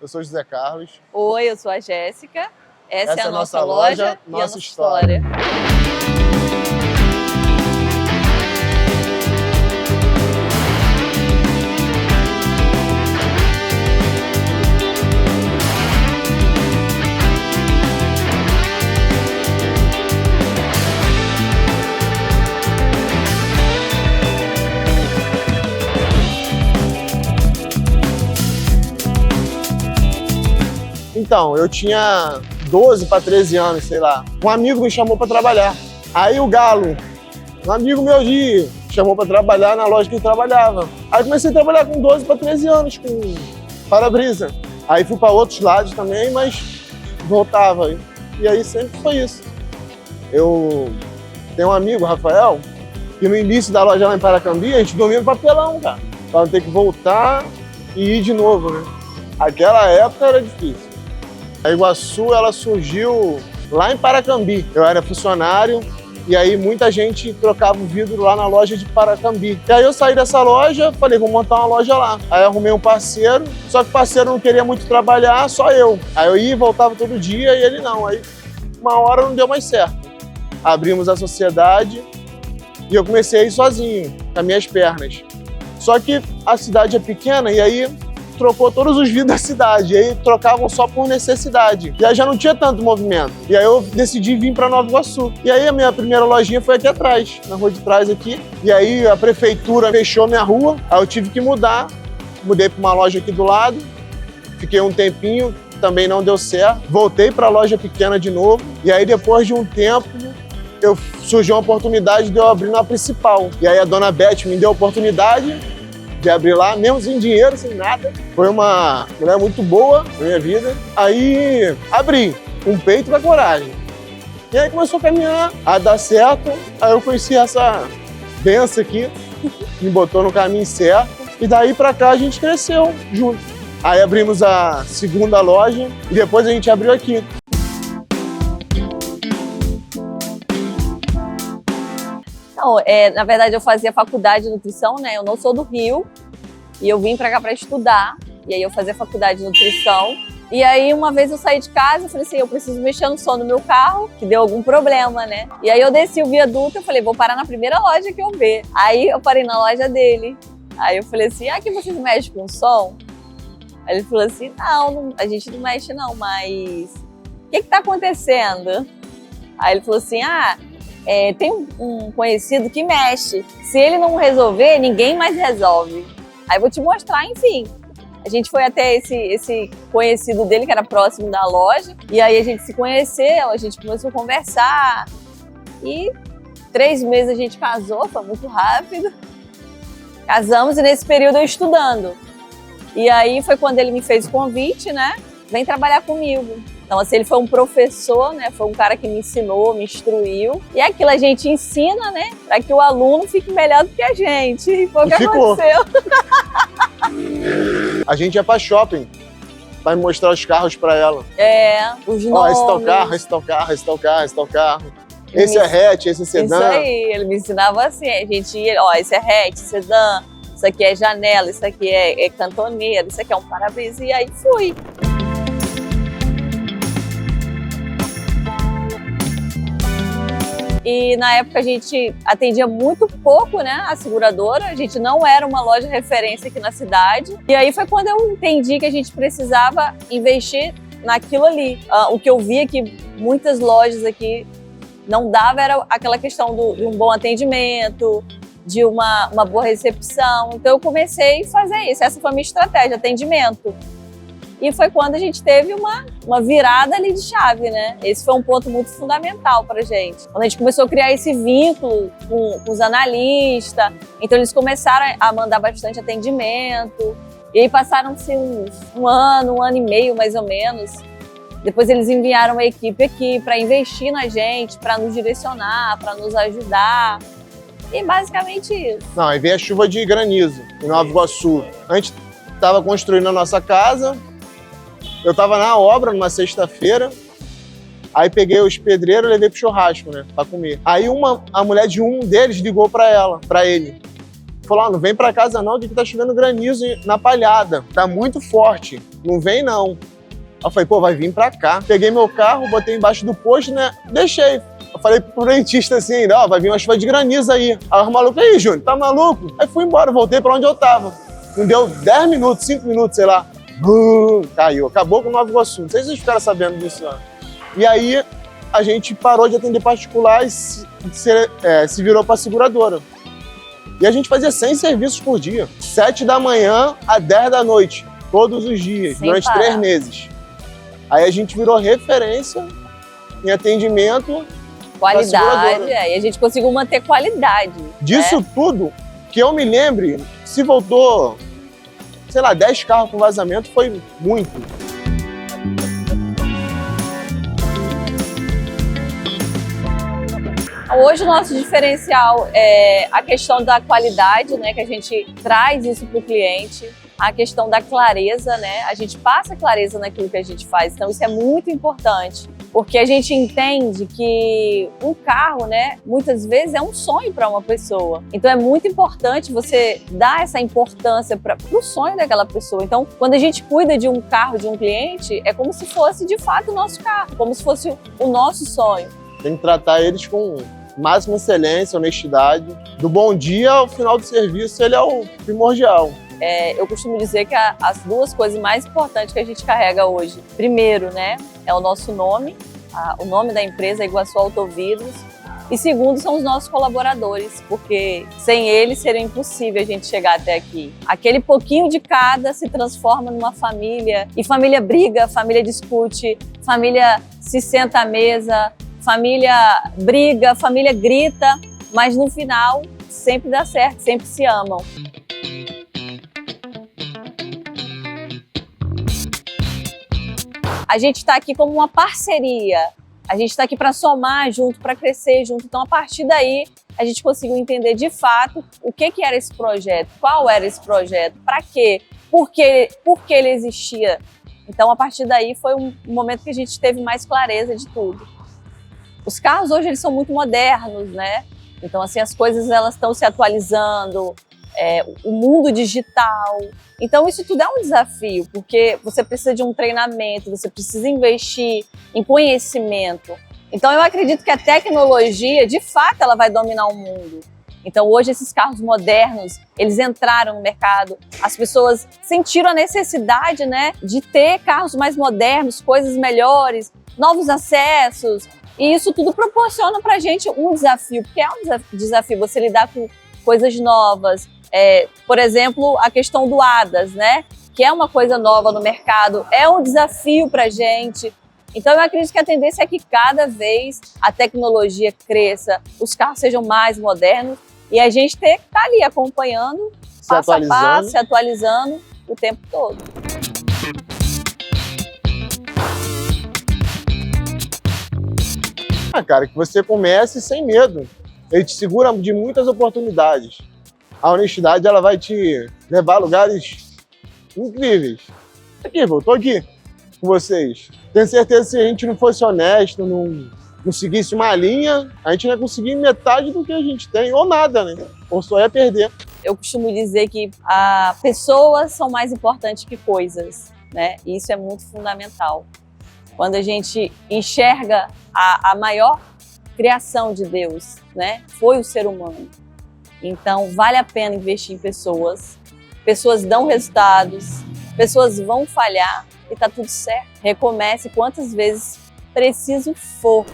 Eu sou José Carlos. Oi, eu sou a Jéssica. Essa é a nossa loja e a nossa história. Então, eu tinha 12 para 13 anos, sei lá. Um amigo me chamou para trabalhar. Aí o Galo, um amigo meu chamou para trabalhar na loja que ele trabalhava. Aí comecei a trabalhar com 12 para 13 anos, com para-brisa. Aí fui para outros lados também, mas voltava. E aí sempre foi isso. Eu tenho um amigo, Rafael, que no início da loja lá em Paracambi, a gente dormia no papelão, cara. Pra não ter que voltar e ir de novo, né? Aquela época era difícil. A Iguaçu, ela surgiu lá em Paracambi. Eu era funcionário e aí muita gente trocava o vidro lá na loja de Paracambi. E aí eu saí dessa loja, falei, vou montar uma loja lá. Aí arrumei um parceiro, só que o parceiro não queria muito trabalhar, só eu. Aí eu ia e voltava todo dia e ele não. Aí uma hora não deu mais certo. Abrimos a sociedade e eu comecei a ir sozinho, com as minhas pernas. Só que a cidade é pequena e aí trocou todos os vidros da cidade, e aí trocavam só por necessidade. E aí já não tinha tanto movimento. E aí eu decidi vir para Nova Iguaçu. E aí a minha primeira lojinha foi aqui atrás, na rua de trás aqui. E aí a prefeitura fechou minha rua, aí eu tive que mudar. Mudei para uma loja aqui do lado, fiquei um tempinho, também não deu certo. Voltei para a loja pequena de novo, e aí depois de um tempo, surgiu uma oportunidade de eu abrir na principal. E aí a dona Beth me deu a oportunidade de abrir lá, mesmo sem dinheiro, sem nada. Foi uma mulher muito boa na minha vida. Aí abri, com peito e com coragem. E aí começou a caminhar, a dar certo. Aí eu conheci essa benção aqui, me botou no caminho certo. E daí pra cá a gente cresceu junto. Aí abrimos a segunda loja e depois a gente abriu aqui. Não, na verdade eu fazia faculdade de nutrição, né? Eu não sou do Rio e eu vim pra cá pra estudar. E aí eu fazia faculdade de nutrição. E aí uma vez eu saí de casa e falei assim, eu preciso mexer no som do meu carro, que deu algum problema, né? E aí eu desci o viaduto e falei, vou parar na primeira loja que eu ver. Aí eu parei na loja dele. Aí eu falei assim, aqui vocês mexem com som? Aí ele falou assim, não, a gente não mexe não, mas o que tá acontecendo? Aí ele falou assim, tem um conhecido que mexe. Se ele não resolver, ninguém mais resolve. Aí eu vou te mostrar, enfim. A gente foi até esse conhecido dele, que era próximo da loja. E aí a gente se conheceu, a gente começou a conversar. E 3 meses a gente casou, foi muito rápido. Casamos e nesse período eu estudando. E aí foi quando ele me fez o convite, né? Vem trabalhar comigo. Então, assim, ele foi um professor, né? Foi um cara que me ensinou, me instruiu. E é aquilo, a gente ensina, né? Para que o aluno fique melhor do que a gente. E foi o que aconteceu. A gente ia para shopping para mostrar os carros para ela. Os nomes. Esse tal carro, esse tal carro, esse tal carro, esse tal carro. Esse é hatch, esse é sedã. Isso aí, ele me ensinava assim. A gente ia, esse é hatch, sedã. Isso aqui é janela, isso aqui é cantoneira, isso aqui é um para-brisa. E aí fui. E na época a gente atendia muito pouco, né, a seguradora. A gente não era uma loja referência aqui na cidade. E aí foi quando eu entendi que a gente precisava investir naquilo ali. O que eu via que muitas lojas aqui não dava era aquela questão de um bom atendimento, de uma boa recepção. Então eu comecei a fazer isso. Essa foi a minha estratégia, atendimento. E foi quando a gente teve uma virada ali de chave, né? Esse foi um ponto muito fundamental pra gente. Quando a gente começou a criar esse vínculo com os analistas, então eles começaram a mandar bastante atendimento. E aí passaram-se um ano e meio, mais ou menos. Depois eles enviaram uma equipe aqui para investir na gente, para nos direcionar, para nos ajudar. E basicamente isso. Não, aí veio a chuva de granizo em Nova Iguaçu. A gente estava construindo a nossa casa. Eu estava na obra numa sexta-feira, aí peguei os pedreiros e levei pro churrasco, né, pra comer. Aí a mulher de um deles ligou pra ele. falou, não vem pra casa não, que tá chovendo granizo na palhada. Tá muito forte, não vem não. Aí eu falei, pô, vai vir pra cá. Peguei meu carro, botei embaixo do posto, né? Deixei. Eu falei pro frentista assim ainda, ó, vai vir uma chuva de granizo aí. Aí o maluco, aí, Júnior, tá maluco? Aí fui embora, voltei pra onde eu tava. Não deu 10 minutos, 5 minutos, sei lá. Caiu. Acabou com Nova Iguaçu. Não sei se vocês ficaram sabendo disso, não. E aí, a gente parou de atender particular e se virou pra seguradora. E a gente fazia 100 serviços por dia. 7 da manhã a 10 da noite. Todos os dias, Sem durante parar. 3 meses. Aí a gente virou referência em atendimento. Qualidade, e a gente conseguiu manter qualidade. Disso tudo, que eu me lembre, se voltou, sei lá, 10 carros com vazamento, foi muito. Hoje o nosso diferencial é a questão da qualidade, né, que a gente traz isso para o cliente, a questão da clareza, né, a gente passa clareza naquilo que a gente faz, então isso é muito importante, porque a gente entende que um carro, né, muitas vezes é um sonho para uma pessoa, então é muito importante você dar essa importância para o sonho daquela pessoa. Então, quando a gente cuida de um carro de um cliente, é como se fosse de fato o nosso carro, como se fosse o nosso sonho. Tem que tratar eles com máxima excelência, honestidade. Do bom dia ao final do serviço, ele é o primordial. Eu costumo dizer que as duas coisas mais importantes que a gente carrega hoje, primeiro, né, é o nosso nome, o nome da empresa é Iguaçu Autovidros, e segundo, são os nossos colaboradores, porque sem eles seria impossível a gente chegar até aqui. Aquele pouquinho de cada se transforma numa família, e família briga, família discute, família se senta à mesa, família briga, família grita, mas no final sempre dá certo, sempre se amam. A gente está aqui como uma parceria, a gente está aqui para somar junto, para crescer junto. Então, a partir daí, a gente conseguiu entender de fato o que era esse projeto, qual era esse projeto, para quê, por que ele existia. Então, a partir daí, foi um momento que a gente teve mais clareza de tudo. Os carros hoje eles são muito modernos, né? Então, assim, as coisas elas estão se atualizando, o mundo digital. Então, isso tudo é um desafio, porque você precisa de um treinamento, você precisa investir em conhecimento. Então, eu acredito que a tecnologia, de fato, ela vai dominar o mundo. Então, hoje, esses carros modernos, eles entraram no mercado. As pessoas sentiram a necessidade, né, de ter carros mais modernos, coisas melhores, novos acessos. E isso tudo proporciona para a gente um desafio, porque é um desafio você lidar com coisas novas. Por exemplo, a questão do ADAS, né? Que é uma coisa nova no mercado, é um desafio para a gente. Então, eu acredito que a tendência é que cada vez a tecnologia cresça, os carros sejam mais modernos e a gente ter que estar ali acompanhando, passo a passo, se atualizando o tempo todo. Cara, que você comece sem medo. Ele te segura de muitas oportunidades. A honestidade, ela vai te levar a lugares incríveis. Aqui, eu tô aqui com vocês. Tenho certeza que se a gente não fosse honesto, não seguisse uma linha, a gente não ia conseguir metade do que a gente tem, ou nada, né? Ou só ia perder. Eu costumo dizer que pessoas são mais importantes que coisas, né? E isso é muito fundamental. Quando a gente enxerga a maior criação de Deus, né? Foi o ser humano. Então, vale a pena investir em pessoas. Pessoas dão resultados, pessoas vão falhar e tá tudo certo. Recomece quantas vezes preciso for.